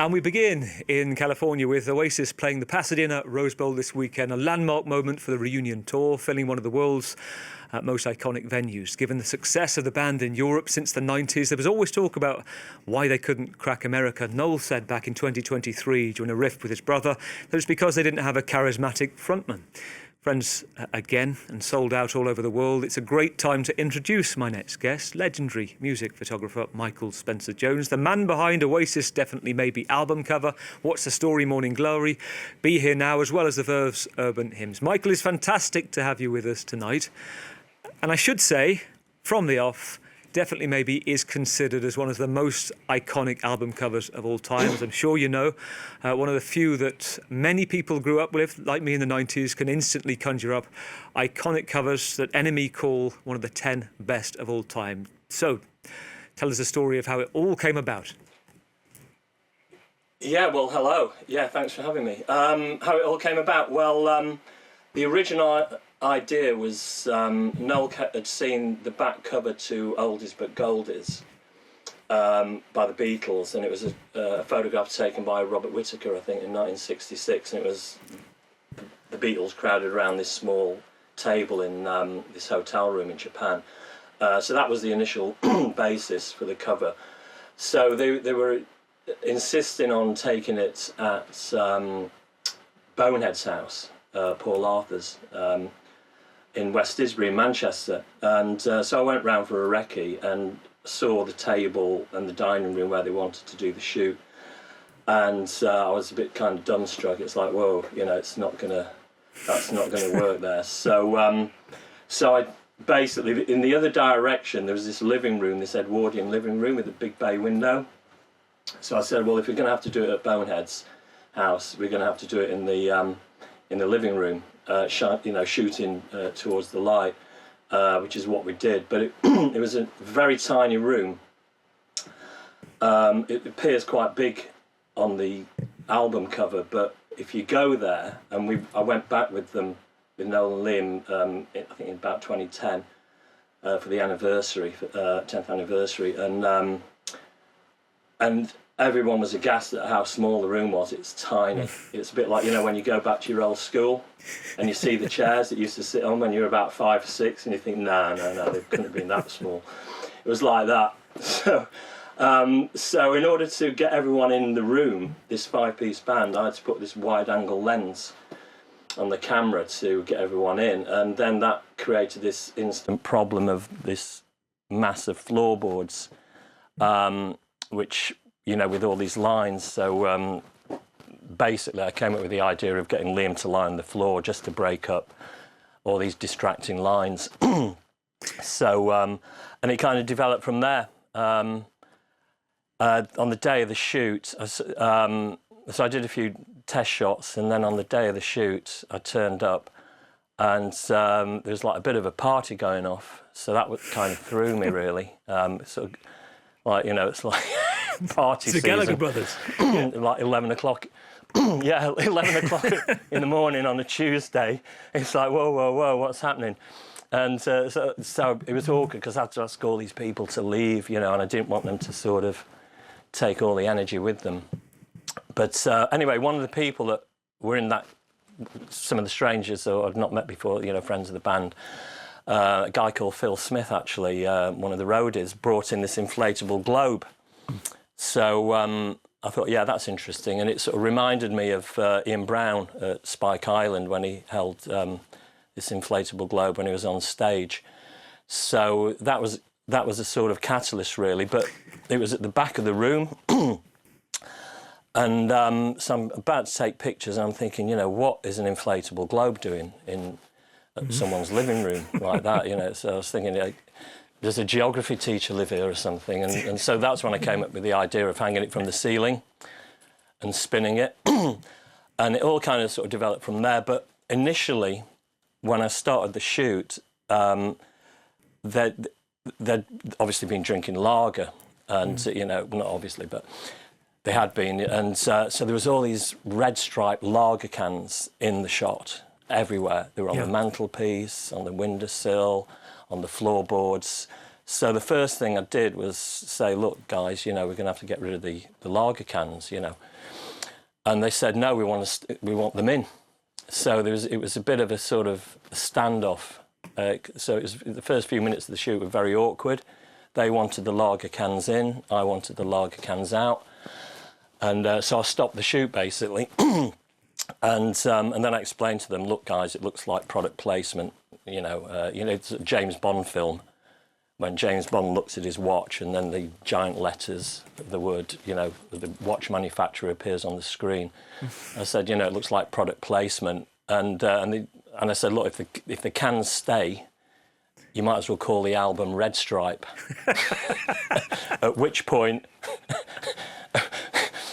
And we begin in California with Oasis playing the Pasadena Rose Bowl this weekend, a landmark moment for the reunion tour, filling one of the world's most iconic venues. Given the success of the band in Europe since the 90s, there was always talk about why they couldn't crack America. Noel said back in 2023 during a riff with his brother that it's because they didn't have a charismatic frontman. Friends again and sold out all over the world. It's a great time to introduce my next guest, legendary music photographer Michael Spencer-Jones, the man behind Oasis Definitely Maybe album cover, What's the Story, Morning Glory, Be Here Now, as well as the Verve's urban hymns. Michael, it's fantastic to have you with us tonight. And I should say, from the off, Definitely Maybe is considered as one of the most iconic album covers of all time, as I'm sure you know. One of the few that many people grew up with, like me in the 90s, can instantly conjure up iconic covers that Enemy call one of the 10 best of all time. So, tell us the story of how it all came about. Yeah, well, hello. Yeah, thanks for having me. How it all came about? Well, the original idea was Noel had seen the back cover to Oldies But Goldies by the Beatles, and it was a photograph taken by Robert Whittaker, I think, in 1966, and it was the Beatles crowded around this small table in this hotel room in Japan. So that was the initial basis for the cover. So they were insisting on taking it at Bonehead's house, Paul Arthur's, in West Disbury in Manchester, and so I went round for a recce and saw the table and the dining room where they wanted to do the shoot, and I was a bit kind of dumbstruck. It's like, whoa, you know, that's not gonna work there. So I basically, in the other direction, there was this living room, this Edwardian living room with a big bay window. So I said, well, if we're going to have to do it at Bonehead's house, we're going to have to do it in the living room. Shooting towards the light, which is what we did. But it was a very tiny room. It appears quite big on the album cover, but if you go there, and I went back with them, with Noel and Liam, I think in about 2010, for the anniversary, 10th anniversary, and everyone was aghast at how small the room was. It's tiny. It's a bit like, you know, when you go back to your old school and you see the chairs that you used to sit on when you were about 5 or 6, and you think, no, they couldn't have been that small. It was like that. So in order to get everyone in the room, this 5-piece band, I had to put this wide-angle lens on the camera to get everyone in, and then that created this instant problem of this massive floorboards, which, you know, with all these lines. So basically I came up with the idea of getting Liam to lie on the floor just to break up all these distracting lines. So, and it kind of developed from there. On the day of the shoot, so I did a few test shots, and then on the day of the shoot, I turned up, and there was like a bit of a party going off. So that kind of threw me, really. Sort of, like, you know, it's like party season. The Gallagher brothers. Like 11 o'clock. Yeah, 11 o'clock in the morning on a Tuesday. It's like, whoa, what's happening? And so it was awkward because I had to ask all these people to leave, you know, and I didn't want them to sort of take all the energy with them. But anyway, one of the people that were in that, some of the strangers that I'd not met before, you know, friends of the band, a guy called Phil Smith, actually, one of the roadies, brought in this inflatable globe. So I thought, yeah, that's interesting. And it sort of reminded me of Ian Brown at Spike Island when he held this inflatable globe when he was on stage. So that was a sort of catalyst, really. But it was at the back of the room. And so I'm about to take pictures, and I'm thinking, you know, what is an inflatable globe doing in someone's living room like that, you know? So I was thinking, does a geography teacher live here or something? And so that's when I came up with the idea of hanging it from the ceiling and spinning it. And it all kind of sort of developed from there. But initially, when I started the shoot, they'd obviously been drinking lager, and, you know, not obviously, but they had been. And so there was all these red striped lager cans in the shot everywhere. They were on the mantelpiece, on the windowsill, on the floorboards. So the first thing I did was say, look, guys, we're going to have to get rid of the lager cans, And they said, no, we want them in. So it was a bit of a sort of standoff. So it was, the first few minutes of the shoot were very awkward. They wanted the lager cans in, I wanted the lager cans out. And so I stopped the shoot, basically. And then I explained to them, look, guys, it looks like product placement. It's a James Bond film. When James Bond looks at his watch and then the giant letters, the word, the watch manufacturer appears on the screen. I said, it looks like product placement. And I said, look, if the cans stay, you might as well call the album Red Stripe. At which point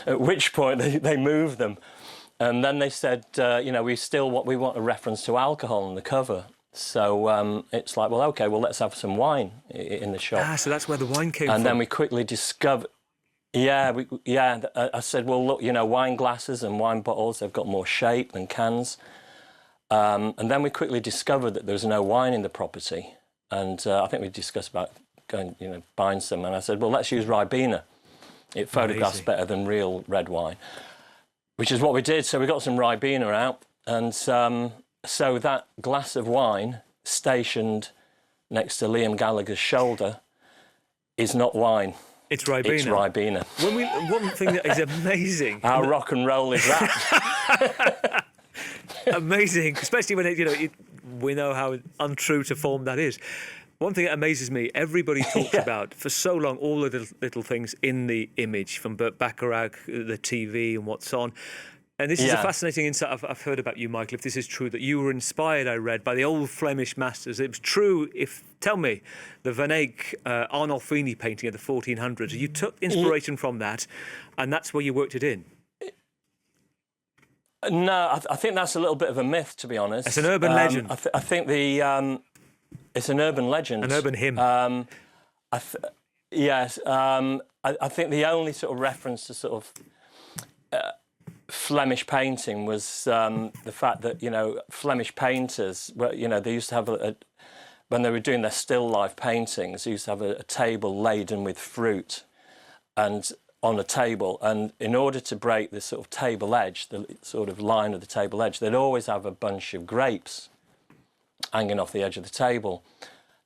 they moved them. And then they said, we want a reference to alcohol on the cover. So it's like, well, OK, well, let's have some wine in the shot. So that's where the wine came from. And then we quickly discovered, I said, well, look, wine glasses and wine bottles, they've got more shape than cans. And then we quickly discovered that there was no wine in the property. And I think we discussed about going, buying some. And I said, well, let's use Ribena. It photographs better than real red wine, which is what we did. So we got some Ribena out. And so that glass of wine stationed next to Liam Gallagher's shoulder is not wine. It's Ribena. It's Ribena. One thing that is amazing. How rock and roll is that? Amazing, especially when we know how untrue to form that is. One thing that amazes me, everybody talks about for so long all the little things in the image, from Burt Bacharach, the TV and what's on. And this is a fascinating insight I've heard about you, Michael, if this is true, that you were inspired, I read, by the old Flemish masters. It was true, tell me, the Van Eyck Arnolfini painting of the 1400s, you took inspiration from that, and that's where you worked it in. No, I think that's a little bit of a myth, to be honest. It's an urban legend. I think it's an urban legend. An urban hymn. Yes. I think the only sort of reference to sort of Flemish painting was the fact that, Flemish painters, they used to have when they were doing their still life paintings, they used to have a table laden with fruit and on a table, and in order to break this sort of table edge, the sort of line of the table edge, they'd always have a bunch of grapes hanging off the edge of the table.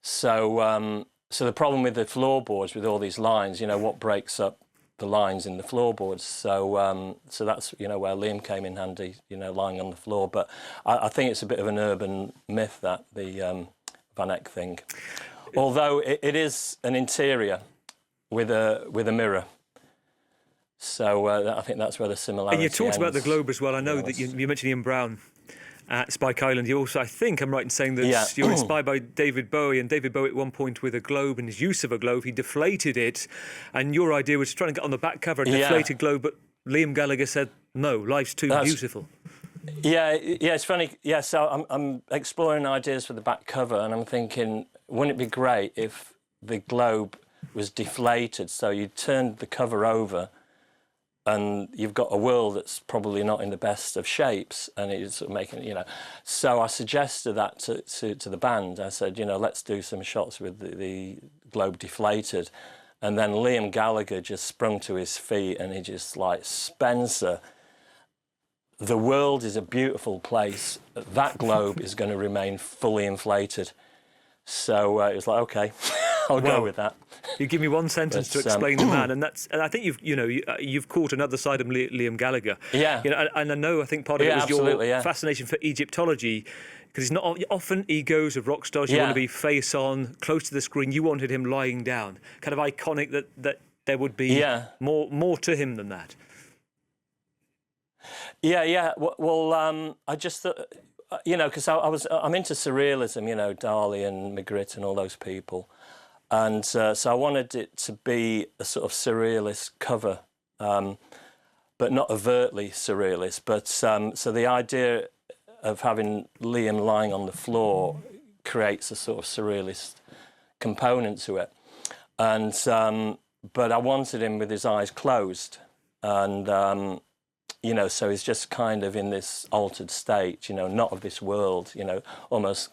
So the problem with the floorboards, with all these lines, what breaks up the lines in the floorboards? So that's where Liam came in handy, lying on the floor. But I think it's a bit of an urban myth, that the Van Eyck thing. Although it is an interior with a mirror. So I think that's where the similarity And you talked ends. about the globe as well. I know that you mentioned Ian Brown at Spike Island. You also, I think I'm right in saying that you're inspired by David Bowie, and David Bowie at one point with a globe and his use of a globe, he deflated it, and your idea was trying to get on the back cover a deflated globe, but Liam Gallagher said, no, life's too beautiful. Yeah, it's funny. Yeah, so I'm exploring ideas for the back cover, and I'm thinking, wouldn't it be great if the globe was deflated, so you turned the cover over and you've got a world that's probably not in the best of shapes, and it's sort of making, So I suggested that to the band. I said, let's do some shots with the globe deflated. And then Liam Gallagher just sprung to his feet, and he just like, Spencer, the world is a beautiful place. That globe is going to remain fully inflated. So it was like, OK, I'll go with that. You give me one sentence to explain the man, and I think you've caught another side of Liam Gallagher. Yeah. And I think part of it was your fascination for Egyptology, because it's not often egos of rock stars. You want to be face on, close to the screen. You wanted him lying down, kind of iconic that there would be more to him than that. Yeah. Well, I just thought, because I'm into surrealism, Dali and Magritte and all those people. And so I wanted it to be a sort of surrealist cover, but not overtly surrealist. But so the idea of having Liam lying on the floor creates a sort of surrealist component to it. And but I wanted him with his eyes closed, and so he's just kind of in this altered state, not of this world, almost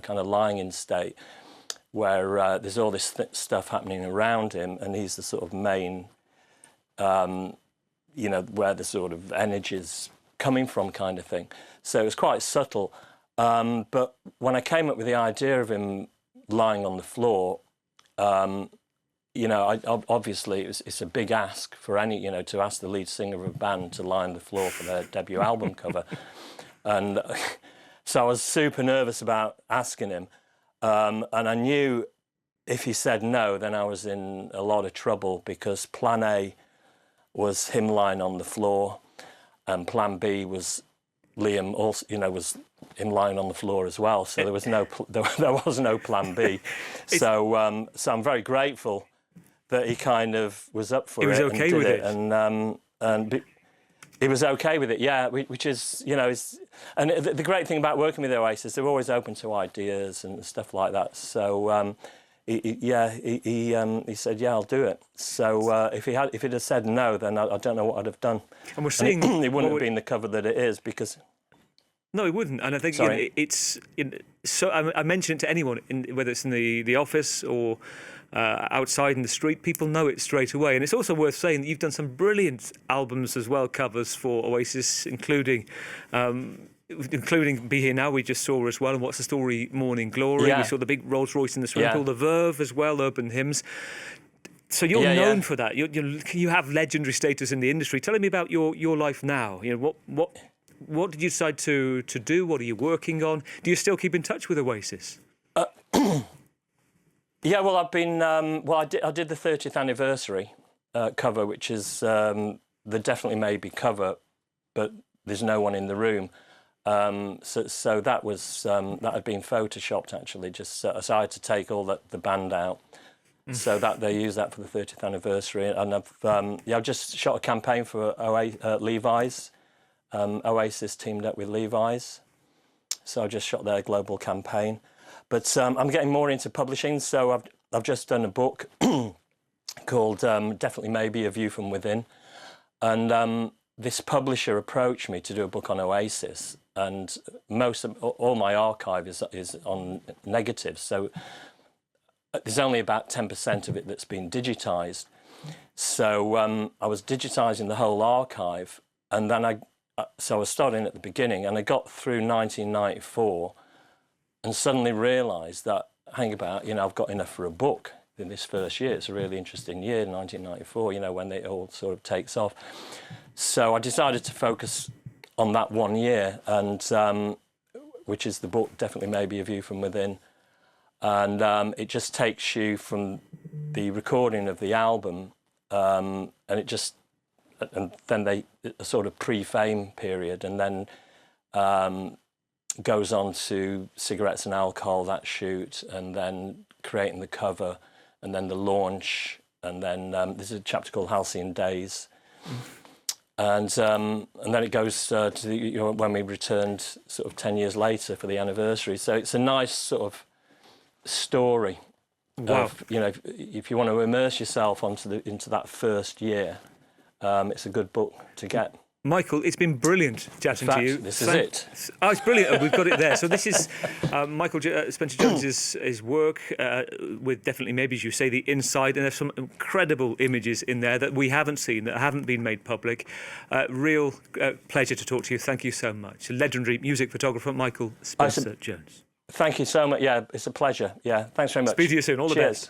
kind of lying in state. where there's all this stuff happening around him, and he's the sort of main, where the sort of energy's coming from kind of thing. So it was quite subtle. But when I came up with the idea of him lying on the floor, obviously it's a big ask for any, to ask the lead singer of a band to lie on the floor for their debut album cover. And so I was super nervous about asking him. And I knew if he said no, then I was in a lot of trouble, because plan A was him lying on the floor, and plan B was Liam also, was him lying on the floor as well. So there was no plan B. So I'm very grateful that he kind of was up for it. He was okay with it. And he was okay with it, yeah, which is, and the great thing about working with Oasis, they're always open to ideas and stuff like that. So, he said, yeah, I'll do it. So if he'd have said no, then I don't know what I'd have done. And we're seeing... it wouldn't have been the cover that it is, because... No, it wouldn't. And I think I mention it to anyone, whether it's in the office or outside in the street, people know it straight away. And it's also worth saying that you've done some brilliant albums as well, covers for Oasis, including Be Here Now, we just saw as well, and What's the Story, Morning Glory. Yeah. We saw the big Rolls Royce in the swimming pool, The Verve as well, Urban Hymns. So you're known for that. You have legendary status in the industry. Tell me about your life now. What did you decide to do? What are you working on? Do you still keep in touch with Oasis? Yeah, well, I've been... I did the 30th anniversary cover, which is the Definitely Maybe cover, but there's no one in the room. So that was that had been photoshopped, actually. So I had to take all the band out. So that they used that for the 30th anniversary. And I've just shot a campaign for Levi's. Oasis teamed up with Levi's. So I just shot their global campaign. But I'm getting more into publishing, so I've just done a book called Definitely Maybe, A View from Within. And this publisher approached me to do a book on Oasis, and all my archive is on negatives, so there's only about 10% of it that's been digitised. So I was digitising the whole archive, and then so I was starting at the beginning, and I got through 1994, and suddenly realised that, hang about, I've got enough for a book in this first year. It's a really interesting year, 1994, when it all sort of takes off. So I decided to focus on that 1 year, and which is the book, Definitely Maybe, A View from Within. And it just takes you from the recording of the album, and then a sort of pre-fame period, and then goes on to Cigarettes and Alcohol, that shoot, and then creating the cover, and then the launch, and then there's a chapter called Halcyon Days, and then it goes to when we returned sort of 10 years later for the anniversary. So it's a nice sort of story. Wow. Of, if you want to immerse yourself into that first year, it's a good book to get. Michael, it's been brilliant chatting to you. This is it. Oh, it's brilliant. Oh, we've got it there. So this is Michael Spencer Jones's work with Definitely Maybe, as you say, the inside, and there's some incredible images in there that we haven't seen, that haven't been made public. Real pleasure to talk to you. Thank you so much. Legendary music photographer Michael Spencer Jones. Thank you so much. Yeah, it's a pleasure. Yeah, thanks very much. Speak to you soon. All the best.